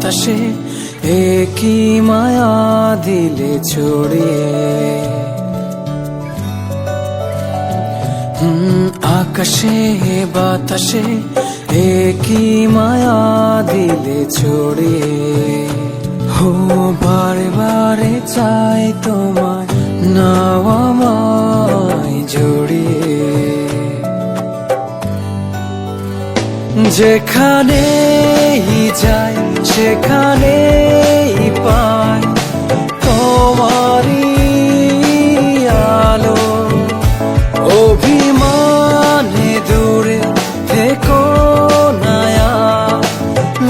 বাতাসে একই মায়া দিলে ছড়িয়ে। আকাশে বাতাসে একই মায়া দিলে ছড়িয়ে। হো বারে বারে চাই তোমায় নাও আমায় জড়িয়ে। যেখানেই যাই সেখানেই পাই তোমারই আলো। অভিমানে দূরে থেকো না,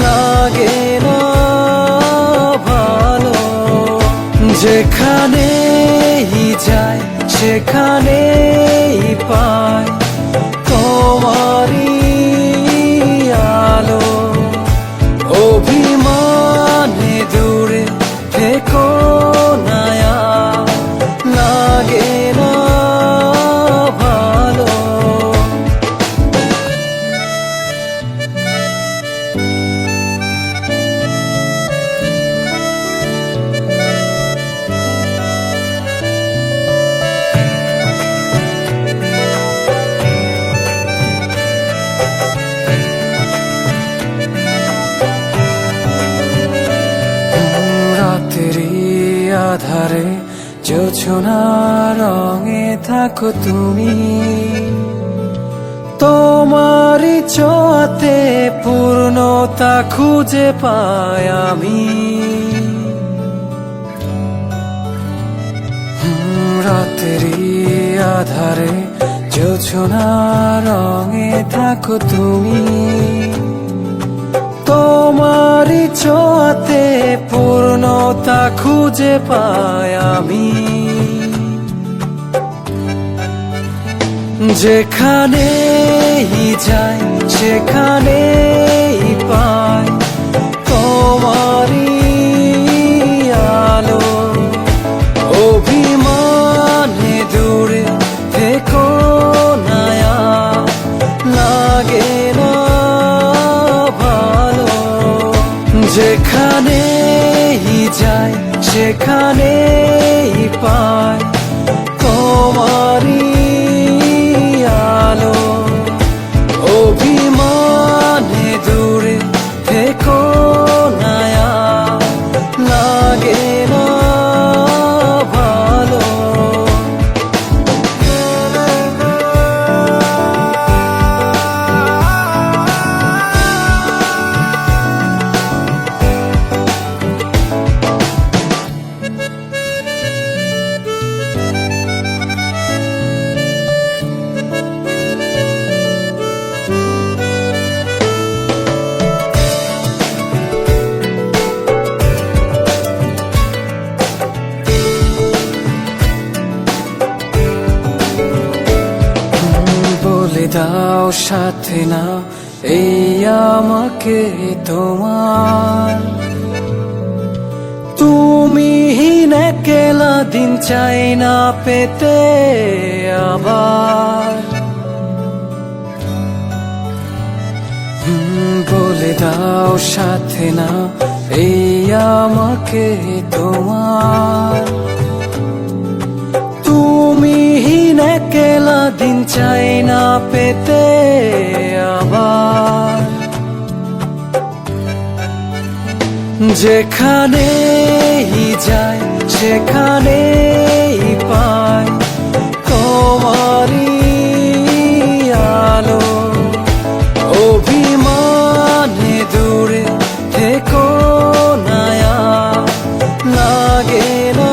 লাগে না ভালো। যেখানেই যাই সেখানেই পাই তোমারই আলো। অভিমানে দূরে থেকো না, লাগে না ভালো। রাতেরই আধারে জোছনা রঙে থাকো তুমি। তোমারই ছোঁয়াতে পূর্ণতা খুঁজে পাই আমি। রাতেরই আধারে জোছনা রঙে থাকো তুমি। তোমারই ছোঁয়াতে পূর্ণতা খুঁজে পাই আমি। যেখানেই যাই সেখানেই পাই তোমারই আলো। অভিমানে দূরে থেকো না, লাগে না ভালো। যেখানেই যাই সেখানেই পাই তোমারই আলো। অভিমানে দূরে থেকো না, লাগে না ভালো। বলে দাও সাথে না এই আমাকে তোমার। তুমিহীন একলা দিন চাই না পেতে আবার। বলে দাও সাথে না এই আমাকে তোমার। তুমিহীন একলা দিন চাই না পেতে আবার। যেখানেই যাই সেখানেই পাই তোমারই আলো। অভিমানে দূরে থেকো না, লাগে না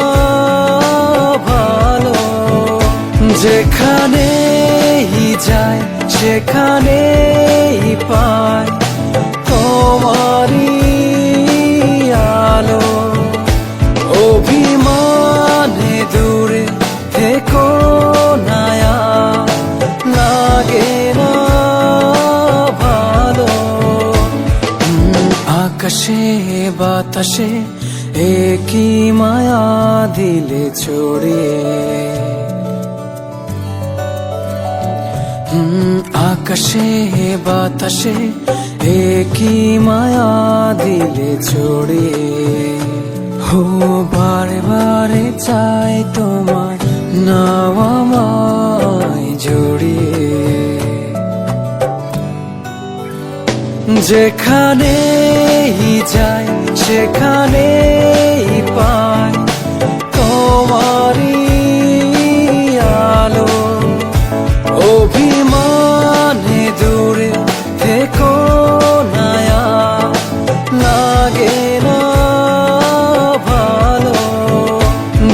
ভালো। যেখানেই যাই সেখানেই পাই তোমারই আলো। অভিমানে দূরে থেকো না, লাগে না ভালো। আকাশে বাতাসে একই মায়া দিলে ছড়িয়ে। আকাশে বাতাসে একই মায়া দিলে ছড়িয়ে হো বারে বারে চাই তোমার নাও আমায় জড়িয়ে যেখানেই যাই সেখানেই পাই তোমারই আলো অভিমানে দূরে থেকো না আর লাগে না ভালো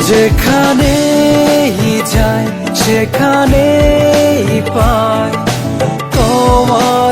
যেখানেই যাই সেখানেই পাই তোমার